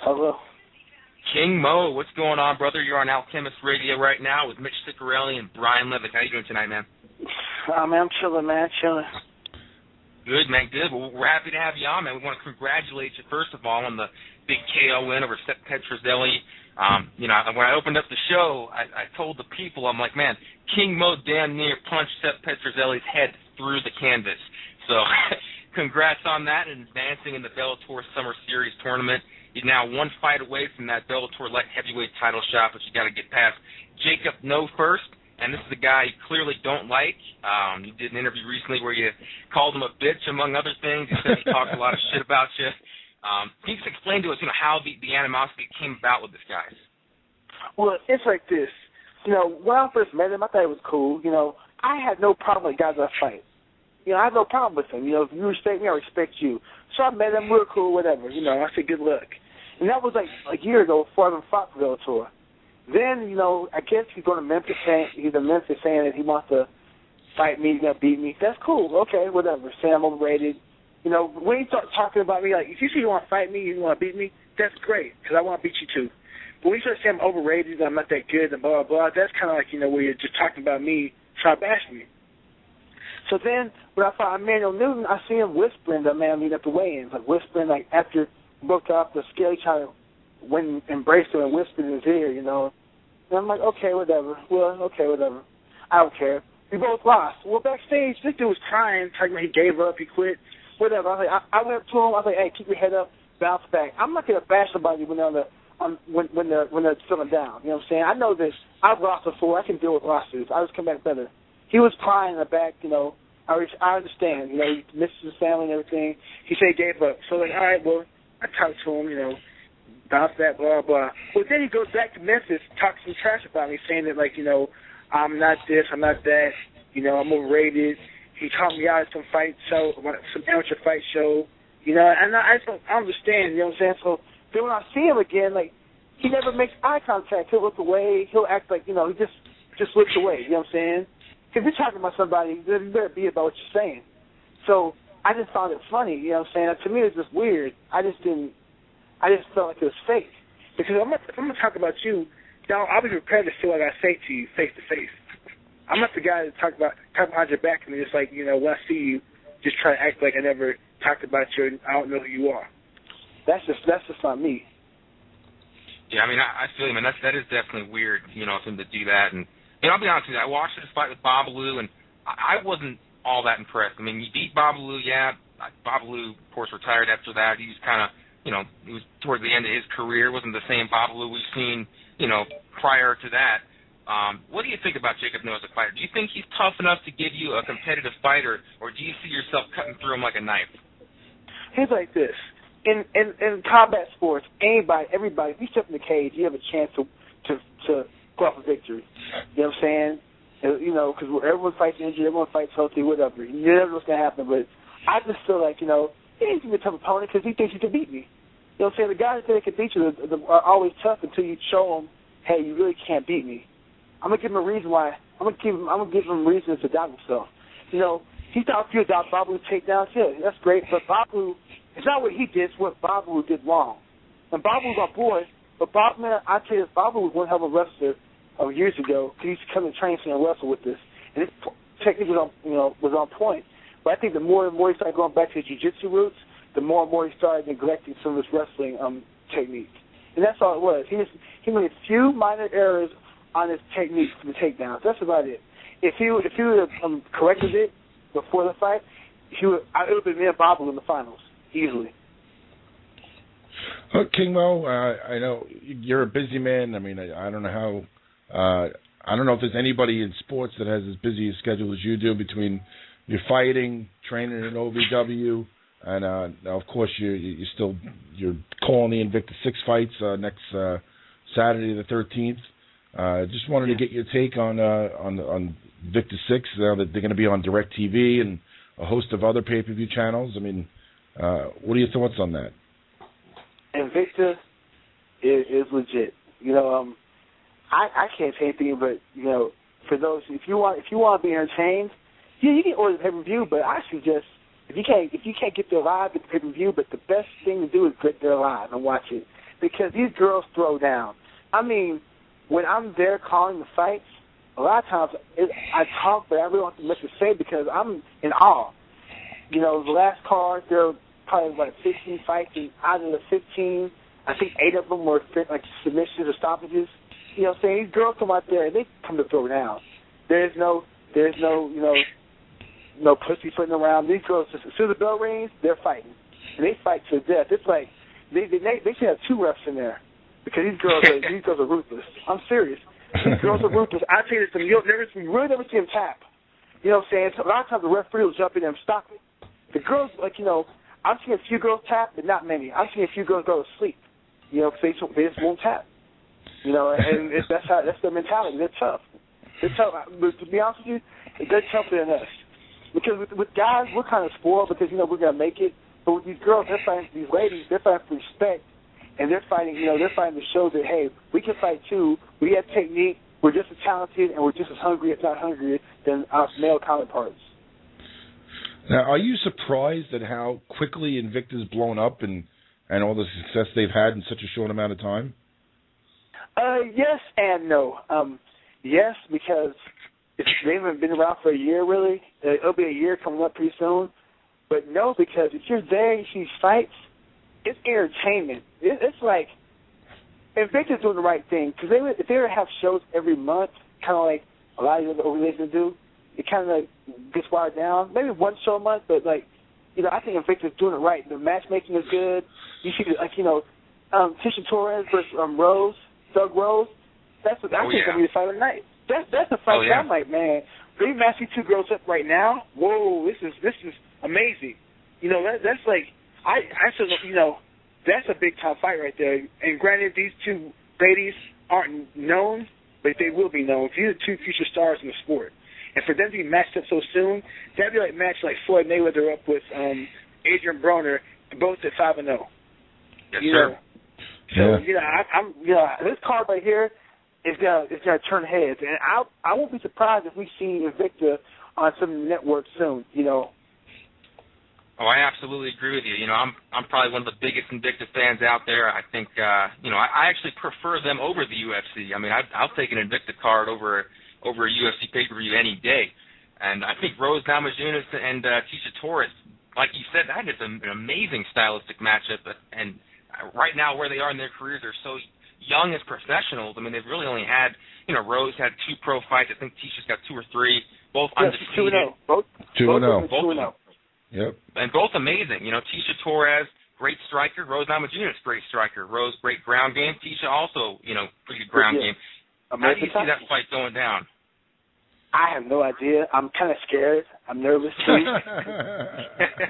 Hello. King Mo, what's going on, brother? You're on Alchemist Radio right now with Mitch Ciccarelli and Brian Levick. How you doing tonight, man? Man, I'm chilling, man, chilling. Good, man, good. Well, we're happy to have you on, man. We want to congratulate you, first of all, on the big KO win over Seth Petrozelli. When I opened up the show, I told the people, I'm like, man, King Mo damn near punched Seth Petrozelli's head through the canvas. So congrats on that and advancing in the Bellator Summer Series tournament. You're now one fight away from that Bellator light heavyweight title shot, but you got to get past Jacob No first. And this is a guy you clearly don't like. You did an interview recently where you called him a bitch, among other things. You said he talked a lot of shit about you. Can you just explain to us, how the animosity came about with this guy? Well, it's like this. When I first met him, I thought it was cool. I had no problem with guys I fight. I had no problem with him. If you respect me, I respect you. So I met him, we were cool, whatever. I said good luck. And that was like a year ago before I even fought for Bellator. Then, I guess he's going to Memphis saying that he wants to fight me, he's going to beat me. That's cool. Okay, whatever. Say I'm overrated. When he starts talking about me, like, if you say you want to fight me, you want to beat me, that's great, because I want to beat you too. But when you start saying I'm overrated, I'm not that good, and blah, blah, blah, that's kind of like, where you're just talking about me, trying to bash me. So then, when I fought Emmanuel Newton, I see him whispering to the man leading up the weigh-ins, like whispering, like after he broke off the scale, he tried to embrace him and whisper in his ear, And I'm like, okay, whatever. Well, okay, whatever. I don't care. We both lost. Well, backstage, this dude was crying, talking about he gave up, he quit, whatever. I went up to him. I was like, hey, keep your head up, bounce back. I'm not gonna bash somebody when they're feeling down. You know what I'm saying? I know this. I've lost before. I can deal with losses. I just come back better. He was crying in the back. I understand. He misses his family and everything. He said he gave up. So like, all right, well, I talked to him. Bounce back, blah, blah. Well, then he goes back to Memphis, talks some trash about me, saying that, like, I'm not this, I'm not that, I'm overrated. He called me out at some fight show, some amateur fight show, and I don't understand, you know what I'm saying? So then when I see him again, like, he never makes eye contact. He'll look away. He'll act like, he just looks away, you know what I'm saying? Because you're talking about somebody, you better be about what you're saying. So I just found it funny, you know what I'm saying? To me, it's just weird. I just felt like it was fake. Because if I'm going to talk about you, I'll be prepared to say what I say to you face to face. I'm not the guy to talk behind your back and just like, when I see you, just try to act like I never talked about you and I don't know who you are. That's just not me. Yeah, I feel you, man. That is definitely weird, for him to do that. And, I'll be honest with you, I watched this fight with Babalu, and I wasn't all that impressed. You beat Babalu, yeah. Babalu, of course, retired after that. He was kind of, he was toward the end of his career. It wasn't the same Babalu we've seen, prior to that. What do you think about Jacob Noah as a fighter? Do you think he's tough enough to give you a competitive fight, or do you see yourself cutting through him like a knife? He's like this. In combat sports, everybody, if you step in the cage, you have a chance to go off a victory. You know what I'm saying? Because everyone fights injured, everyone fights healthy, whatever. You never know what's going to happen, but I just feel like, he ain't going to be a tough opponent because he thinks he can beat me. You know what I'm saying? The guys that can beat you are always tough until you show them, hey, you really can't beat me. I'm going to give him a reason why. I'm going to give him reasons to doubt himself. He thought a few about Babalu's takedowns. Yeah, that's great, but Babalu, it's not what he did, it's what Babalu did wrong. And Babalu's our boy, but I tell you, Babalu was one hell of a wrestler years ago. He used to come and train and wrestle with us, and his technique was on point. But I think the more and more he started going back to his jiu-jitsu roots, the more and more he started neglecting some of his wrestling techniques. And that's all it was. He made a few minor errors on his technique for the takedowns. That's about it. If he would have corrected it before the fight, it would have been me and Babalu in the finals, easily. King Mo, I know you're a busy man. I don't know how. I don't know if there's anybody in sports that has as busy a schedule as you do between your fighting, training at OVW, and of course you're calling the Invicta 6 fights next Saturday the 13th. Just wanted to get your take on Invicta 6 now that they're going to be on DirecTV and a host of other pay-per-view channels. What are your thoughts on that? Invicta is legit. I can't say anything, but for those, if you want to be entertained, you can order the pay-per-view. But I suggest if you can't get there live, get the pay-per-view. But the best thing to do is get there live and watch it. because these girls throw down. I mean, when I'm there calling the fights, a lot of times I talk, but I really don't have much to say because I'm in awe. You know, the last card, there were probably, 15 fights, and out of the 15, I think 8 of them were, like, submissions or stoppages. You know what I'm saying? These girls come out there, and they come to throw down. There's no pussy footing around. These girls, as soon as the bell rings, they're fighting. And they fight to the death. It's like, they should have 2 refs in there because these girls are ruthless. I'm serious. These girls are ruthless. I tell you this, you really never see them tap. You know what I'm saying? So a lot of times the referee will jump in there and stop it. The girls, I've seen a few girls tap, but not many. I've seen a few girls go to sleep. You know, they just won't tap. You know, and that's their mentality. They're tough. But to be honest with you, they're tougher than us. Because with guys, we're kind of spoiled because, we're going to make it. But with these girls, these ladies, they're fighting for respect. And they're fighting to show that, hey, we can fight too. We have technique. We're just as talented and we're just as hungry, if not hungrier, than our male counterparts. Now, are you surprised at how quickly Invicta's blown up and all the success they've had in such a short amount of time? Yes and no. Yes, because they haven't been around for a year, really. It'll be a year coming up pretty soon. But no, because if you're there and you see fights, it's entertainment. It's like Invicta's doing the right thing. Because if they were to have shows every month, kind of like a lot of the other organizations do, it kind of gets watered down. Maybe one show a month, but I think Invicta's doing it right. The matchmaking is good. You see, Tisha Torres versus Doug Rose. That's what I think is going to be the fight of the night. That's the fight that I'm like, man. They match these 2 girls up right now. Whoa, this is amazing. That's like that's a big time fight right there. And granted, these 2 ladies aren't known, but they will be known. These are 2 future stars in the sport. And for them to be matched up so soon, that'd be like match like Floyd Mayweather up with Adrian Broner, both at 5-0. Yes, sir. So I'm this card right here is gonna turn heads, and I won't be surprised if we see Invicta on some network soon. Oh, I absolutely agree with you. I'm probably one of the biggest Invicta fans out there. I think I actually prefer them over the UFC. I mean, I'll take an Invicta card over a UFC pay-per-view any day. And I think Rose Namajunas and Tisha Torres, like you said, that is an amazing stylistic matchup. And right now, where they are in their careers, they're so young as professionals. I mean, they've really only had, Rose had 2 pro fights. I think Tisha's got 2 or 3, both undefeated. 2-0. Both 2-0. Yep. And both amazing. Tisha Torres, great striker. Rose Namajunas, great striker. Rose, great ground game. Tisha also, pretty good ground game. How do you see that fight going down? I have no idea. I'm kind of scared. I'm nervous too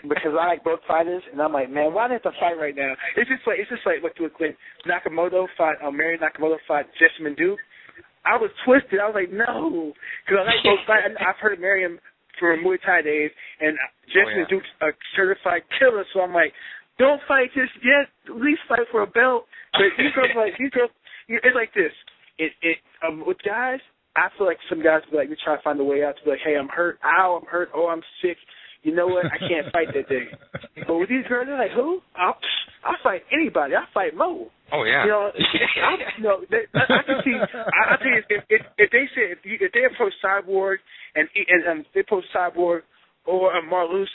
because I like both fighters, and I'm like, man, why do they have to fight right now? It's just like when Nakamoto fought, Mary Nakamoto fought Jessamine Duke. I was twisted. I was like, no, because I like both fighters. I've heard of Miriam from Muay Thai days, and Jessamine Duke's a certified killer. So I'm like, don't fight just yet. At least fight for a belt. But these girls, it's like this. With guys, I feel like some guys will be like, we try to find a way out to be like, hey, I'm hurt. Ow, I'm hurt. Oh, I'm sick. You know what? I can't fight that day. But with these girls, they're like, who? I'll fight anybody. I'll fight Mo. Oh, yeah. I can see. I'll tell you, if they approach Cyborg and they approach Cyborg or Marlouse,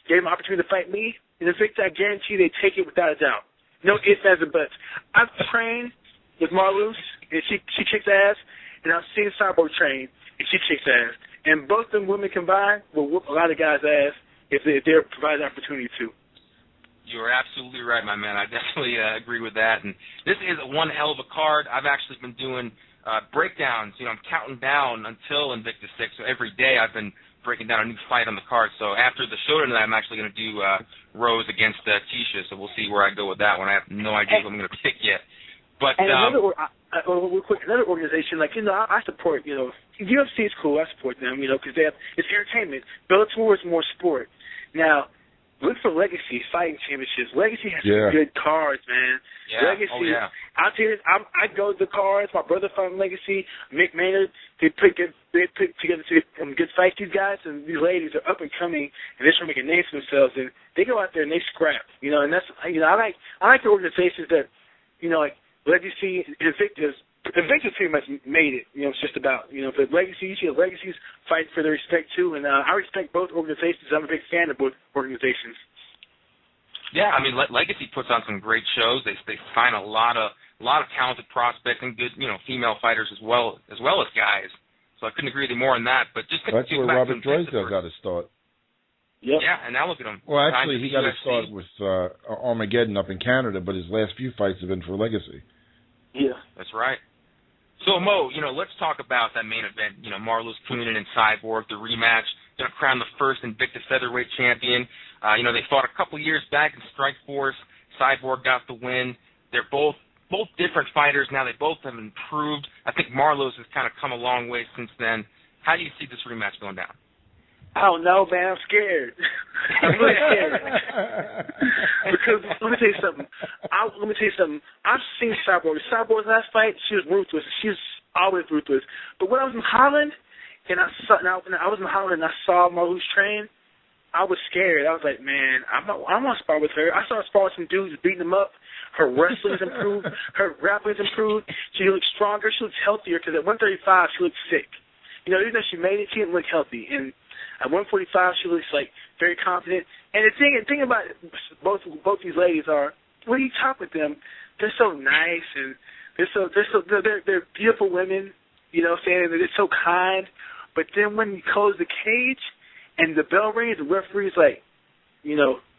gave them an opportunity to fight me, in Invicta, I guarantee they take it without a doubt. No ifs, ands, or buts. I've trained with Marlouse, and she kicks ass, and I've seen Cyborg train, and she kicks ass. And both them women combined will whoop a lot of guys' ass if they're provided an opportunity to. You're absolutely right, my man. I definitely agree with that. And this is one hell of a card. I've actually been doing breakdowns. I'm counting down until Invicta 6. So every day I've been breaking down a new fight on the card. So after the show tonight, I'm actually going to do Rose against Tisha. So we'll see where I go with that one. I have no idea who I'm going to pick yet. But another organization, I support, UFC is cool. I support them, because it's entertainment. Bellator is more sport. Now, look for Legacy fighting championships. Legacy has some good cards, man. Yeah. Legacy. I'll tell you, I go to the cards. My brother fought Legacy. Mick Maynard. They put together some good fights. These guys and these ladies are up and coming, and they're trying to make a name for themselves. And they go out there and they scrap, And that's I like the organizations that like Legacy and Invictus pretty much made it. It's just about, but Legacy, you see Legacy's fighting for their respect too, and I respect both organizations. I'm a big fan of both organizations. Yeah, I mean, Legacy puts on some great shows. They find a lot of talented prospects and good, female fighters as well as guys. So I couldn't agree with you more on that. But just that's where Robert Drysdale got his start. Yep. Yeah, and now look at him. Well, actually, he got his start with Armageddon up in Canada, but his last few fights have been for Legacy. Yeah, that's right. So Mo, let's talk about that main event. Marlos Kunin and Cyborg, the rematch. Going to crown the first Invicta featherweight champion. They fought a couple years back in Strikeforce. Cyborg got the win. They're both different fighters now. They both have improved. I think Marlos has kind of come a long way since then. How do you see this rematch going down? I don't know, man. I'm scared. I'm really scared. Because let me tell you something. I've seen Cyborg. Cyborg's last fight, she was ruthless. She's always ruthless. But when I was in Holland, and I saw Marlos train, I was scared. I was like, man, I want to spar with her. I saw her spar with some dudes beating them up. Her wrestling's improved. Her grappling's improved. She looks stronger. She looks healthier because at 135 she looks sick. Even though she made it, she didn't look healthy. And at 145 she looks like very confident. And the thing about both these ladies are when you talk with them, they're so nice and they're beautiful women. Saying that they're so kind. But then when you close the cage and the bell rings, the referee's like,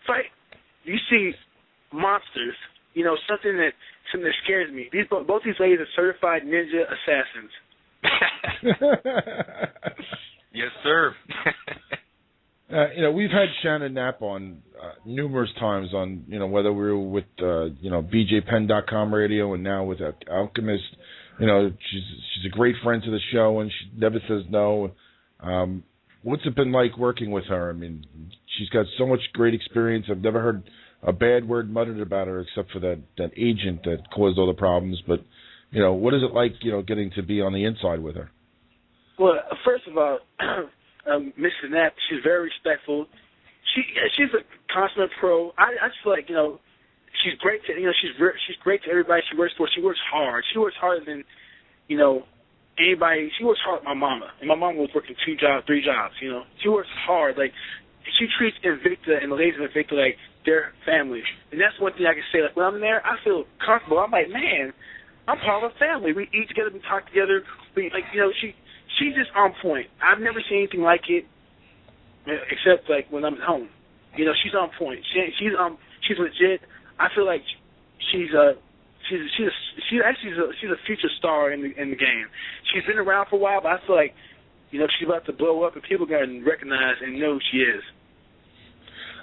fight. You see monsters. Something that scares me. Both these ladies are certified ninja assassins. Yes, sir. We've had Shannon Knapp on numerous times on, whether we were with, BJPenn.com radio and now with Alchemist. She's a great friend to the show and she never says no. What's it been like working with her? I mean, she's got so much great experience. I've never heard a bad word muttered about her except for that agent that caused all the problems. But, what is it like, getting to be on the inside with her? Well, first of all, Mrs. Knapp, she's very respectful. She's a consummate pro. I just feel like, she's great to, she's great to everybody she works for. She works hard. She works harder than, anybody. She works hard with my mama. And my mama was working 2 jobs, 3 jobs, She works hard. Like, she treats Invicta and the ladies of Invicta like their family. And that's one thing I can say. Like, when I'm there, I feel comfortable. I'm like, man, I'm part of a family. We eat together. We talk together. She's just on point. I've never seen anything like it, except like when I'm at home. She's on point. She's legit. I feel like she's a future star in the game. She's been around for a while, but I feel like she's about to blow up, and people are going to recognize and know who she is.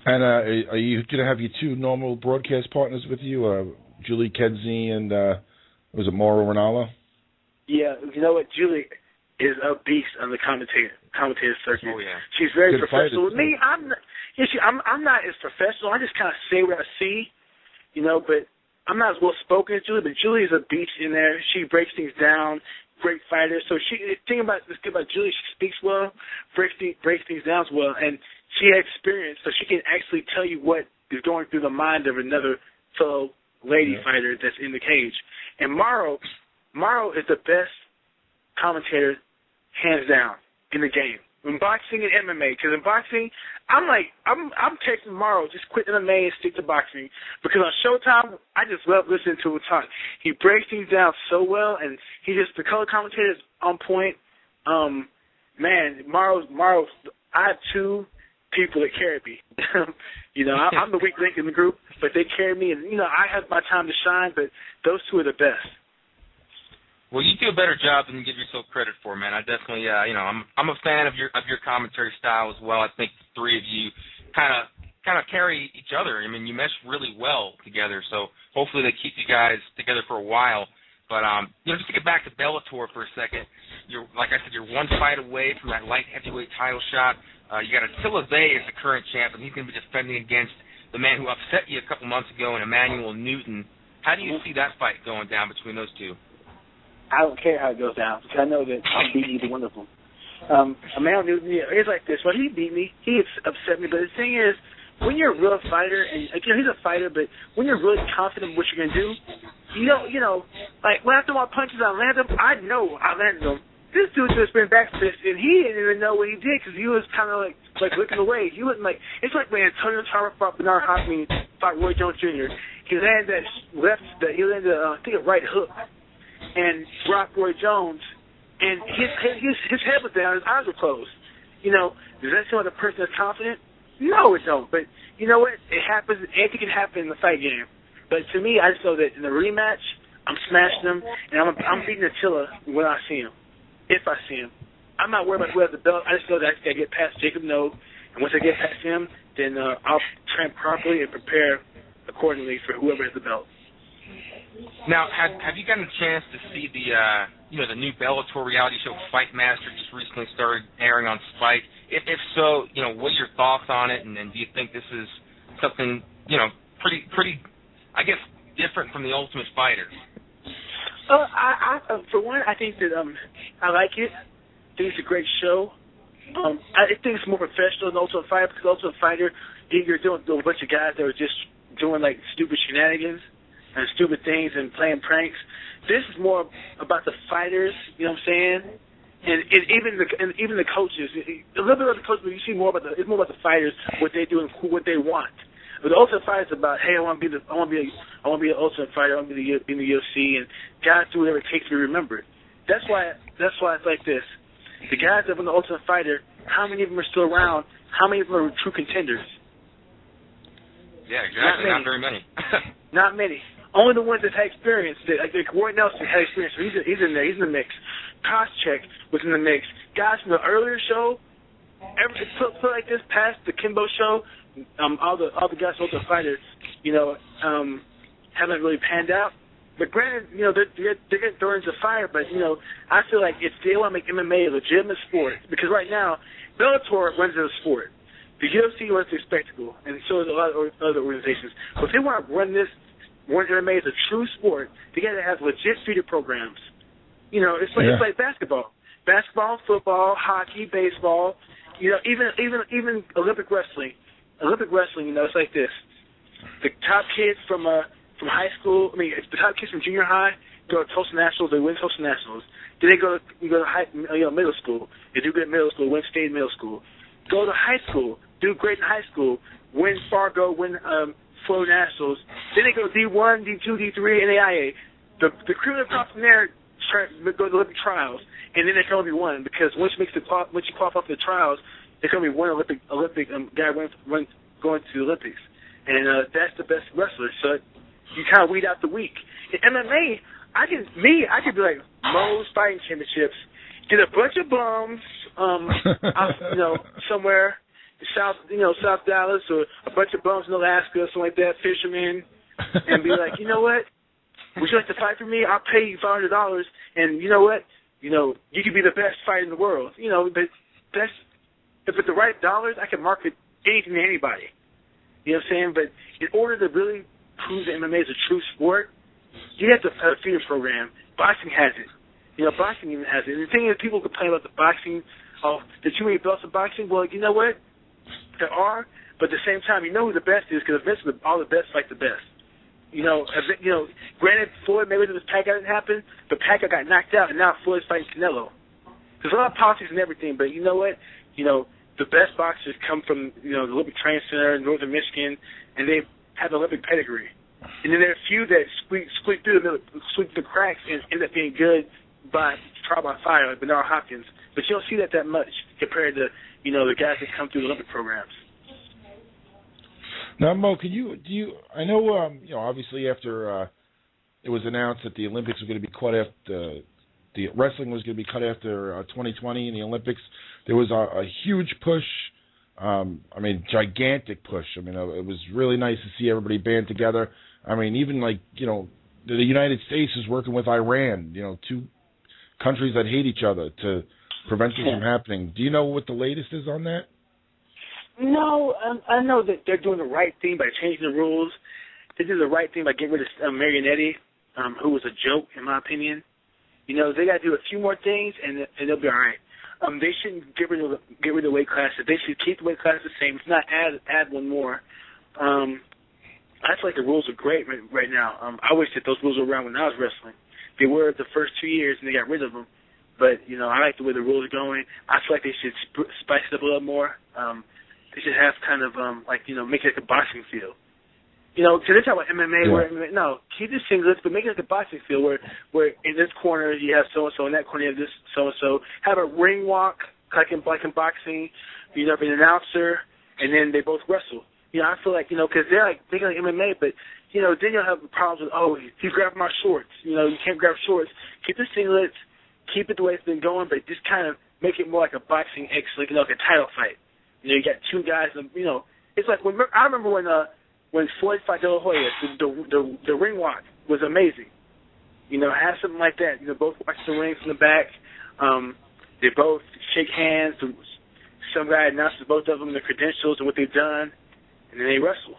And are you going to have your 2 normal broadcast partners with you, Julie Kedzie and was it Mauro Ranallo? Yeah, you know what, Julie is a beast on the commentator circuit. Oh, yeah. She's very Good professional. fighter, With me, I'm not as professional. I just kind of say what I see, but I'm not as well spoken as Julie. But Julie is a beast in there. She breaks things down. Great fighter. So the thing about Julie, she speaks well, breaks things down well, and she has experience, so she can actually tell you what is going through the mind of another fellow lady fighter that's in the cage. And Mauro is the best commentator, hands down, in the game. In boxing and MMA, because in boxing, I'm texting Mauro, just quit MMA and stick to boxing. Because on Showtime, I just love listening to him talk. He breaks things down so well, and the color commentator is on point. Man, Mauro, I have 2 people that carry me. I'm the weak link in the group, but they carry me, and I have my time to shine. But those 2 are the best. Well, you do a better job than you give yourself credit for, man. I definitely, I'm a fan of your commentary style as well. I think the 3 of you kind of carry each other. I mean, you mesh really well together. So hopefully they keep you guys together for a while. But just to get back to Bellator for a second, like I said, you're 1 fight away from that light heavyweight title shot. You got Attila Vey as the current champ, and he's going to be defending against the man who upset you a couple months ago, in Emmanuel Newton. How do you see that fight going down between those 2? I don't care how it goes down, because I know that I'll beat either one of them. Emmanuel Newton, it's like this. Well, he beat me. He upset me. But the thing is, when you're a real fighter, and he's a fighter, but when you're really confident in what you're going to do, like when I throw my punches, I land them. I know I landed them. This dude just been back fist, and he didn't even know what he did because he was kind of like looking away. He wasn't like, it's like when Antonio Tarver fought Bernard Hopkins, fought Roy Jones Jr. He landed he landed I think a right hook, and dropped Roy Jones, and his head was down, his eyes were closed. Does that show the person is confident? No, it don't. But you know what? It happens. Anything can happen in the fight game. But to me, I just know that in the rematch, I'm smashing him, and I'm beating Attila when I see him. If I see him. I'm not worried about who has the belt. I just know that I got to get past Jacob Noe, and once I get past him, then I'll train properly and prepare accordingly for whoever has the belt. Now, have you gotten a chance to see the new Bellator reality show Fight Master just recently started airing on Spike? If so, what are your thoughts on it, and do you think this is something pretty, I guess, different from the Ultimate Fighter? For one, I think that I like it. I think it's a great show. I think it's more professional than Ultimate Fighter because Ultimate Fighter, you're dealing with a bunch of guys that are just doing like stupid shenanigans and stupid things and playing pranks. This is more about the fighters. You know what I'm saying? And even the coaches. A little bit of the coaches, but you see more about it's more about the fighters, what they do and what they want. But the Ultimate Fighter is about, hey, I want to be an Ultimate Fighter. I want to be in the UFC, and guys do whatever it takes to be remembered. That's why it's like this. The guys that win the Ultimate Fighter, how many of them are still around? How many of them are true contenders? Yeah, exactly. Not very many. Not many. Only the ones that had experience. Like Roy Nelson had experience, so he's in there. He's in the mix. Koscheck was in the mix. Guys from the earlier show, put like this past the Kimbo show. All the guys who are the fighters, haven't really panned out. But granted, they're getting thrown into fire. But I feel like if they want to make MMA a legitimate sport, because right now Bellator runs as a sport, the UFC runs as a spectacle, and so does a lot of other organizations. But if they want to run MMA as a true sport, they got to have legit feeder programs. It's like basketball, football, hockey, baseball. Even Olympic wrestling. It's like this. The top kids from high school, the top kids from junior high go to Toastmasters, they win Toastmasters. Then they go to middle school. They do good in middle school, win state in middle school. Go to high school, do great in high school, win Fargo, win Flow Nationals. Then they go to D1, D2, D3, NAIA. The crew that comes from there go to Olympic trials, and then they can only be one because once you qualify for the trials, there's going to be one Olympic guy going to the Olympics. And that's the best wrestler. So you kind of weed out the weak. In MMA, I could be like Moe's Fighting Championships, get a bunch of bums, somewhere in South Dallas, or a bunch of bums in Alaska, something like that, fishermen, and be like, you know what? Would you like to fight for me? I'll pay you $500, and you know what? You could be the best fighter in the world. But that's. If with the right dollars, I can market anything to anybody. You know what I'm saying? But in order to really prove that MMA is a true sport, you have to have a feeder program. Boxing has it. Boxing even has it. And the thing is, people complain about the boxing. Oh, there's too many belts in boxing. Well, you know what? There are. But at the same time, you know who the best is because eventually all the best fight the best. Granted, Floyd Mayweather's Pacquiao didn't happen, but Pacquiao got knocked out, and now Floyd's fighting Canelo. There's a lot of politics and everything, but you know what? The best boxers come from, the Olympic Training Center in northern Michigan, and they have an Olympic pedigree. And then there are a few that squeak through the cracks and end up being good by trial by fire, like Bernard Hopkins. But you don't see that much compared to, the guys that come through the Olympic programs. Now, Mo, I know, obviously after it was announced that the Olympics were going to be cut after, the wrestling was going to be cut after 2020 in the Olympics, there was a huge push, gigantic push. It was really nice to see everybody band together. Even the United States is working with Iran, two countries that hate each other to prevent this from happening. Do you know what the latest is on that? No, I know that they're doing the right thing by changing the rules. They did the right thing by getting rid of Marionetti, who was a joke, in my opinion. They got to do a few more things, and they'll be all right. They shouldn't get rid of the weight classes. They should keep the weight classes the same. If not, add one more. I feel like the rules are great right now. I wish that those rules were around when I was wrestling. They were the first 2 years, and they got rid of them. But, you know, I like the way the rules are going. I feel like they should spice it up a little more. They should have kind of, make it like a boxing field. You know, because they talk about MMA, no, keep the singlets, but make it like a boxing field where in this corner you have so-and-so, in that corner you have this so-and-so. Have a ring walk, like in boxing, you know, an announcer, and then they both wrestle. You know, I feel like, you know, because they're like MMA, but, you know, then you'll have problems with, he grabbed my shorts. You know, you can't grab shorts. Keep the singlets, keep it the way it's been going, but just kind of make it more like a boxing like a title fight. You know, you got two guys, you know, it's like I remember when Floyd fought De La Hoya, the ring walk was amazing. You know, have something like that. You know, both watch the ring from the back. They both shake hands. Some guy announces both of them, their credentials and what they've done, and then they wrestle.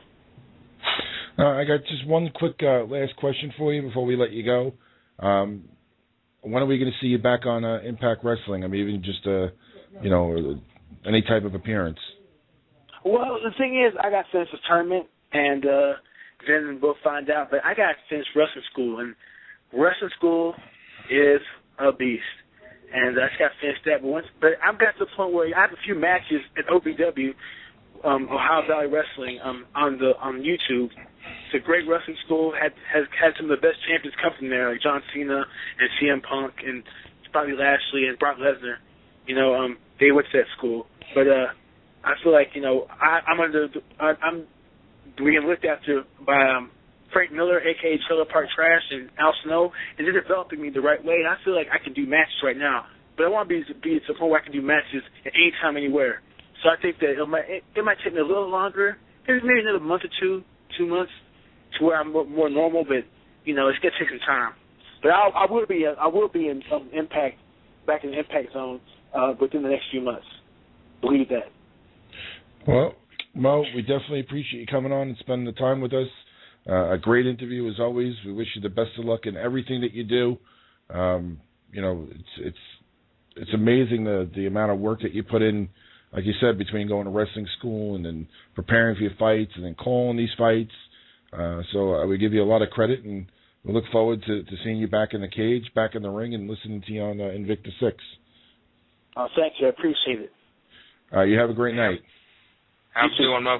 I got just one quick last question for you before we let you go. When are we going to see you back on Impact Wrestling? I mean, even just, any type of appearance. Well, the thing is, I got finished the tournament, and then we'll find out. But I got finished wrestling school, and wrestling school is a beast. And I just got finished that. But I've got to the point where I have a few matches at OVW, Ohio Valley Wrestling, on YouTube. It's a great wrestling school. Has had some of the best champions come from there, like John Cena and CM Punk and Bobby Lashley and Brock Lesnar. You know, they went to that school. But I feel like, you know, I'm being looked after by Frank Miller, a.k.a. Trailer Park Trash, and Al Snow, and they're developing me the right way. And I feel like I can do matches right now. But I want to be to the point where I can do matches at any time, anywhere. So I think that it might take me a little longer, maybe another month or 2 months, to where I'm more normal. But you know, it's gonna take some time. But I will be in Impact, back in the Impact Zone within the next few months. Believe that. Well, Mo, we definitely appreciate you coming on and spending the time with us. A great interview as always. We wish you the best of luck in everything that you do. You know, it's amazing the amount of work that you put in. Like you said, between going to wrestling school and then preparing for your fights and then calling these fights. So we give you a lot of credit, and we look forward to seeing you back in the cage, back in the ring, and listening to you on Invicta 6. Oh, thank you. I appreciate it. You have a great night. Have a good one, Mo.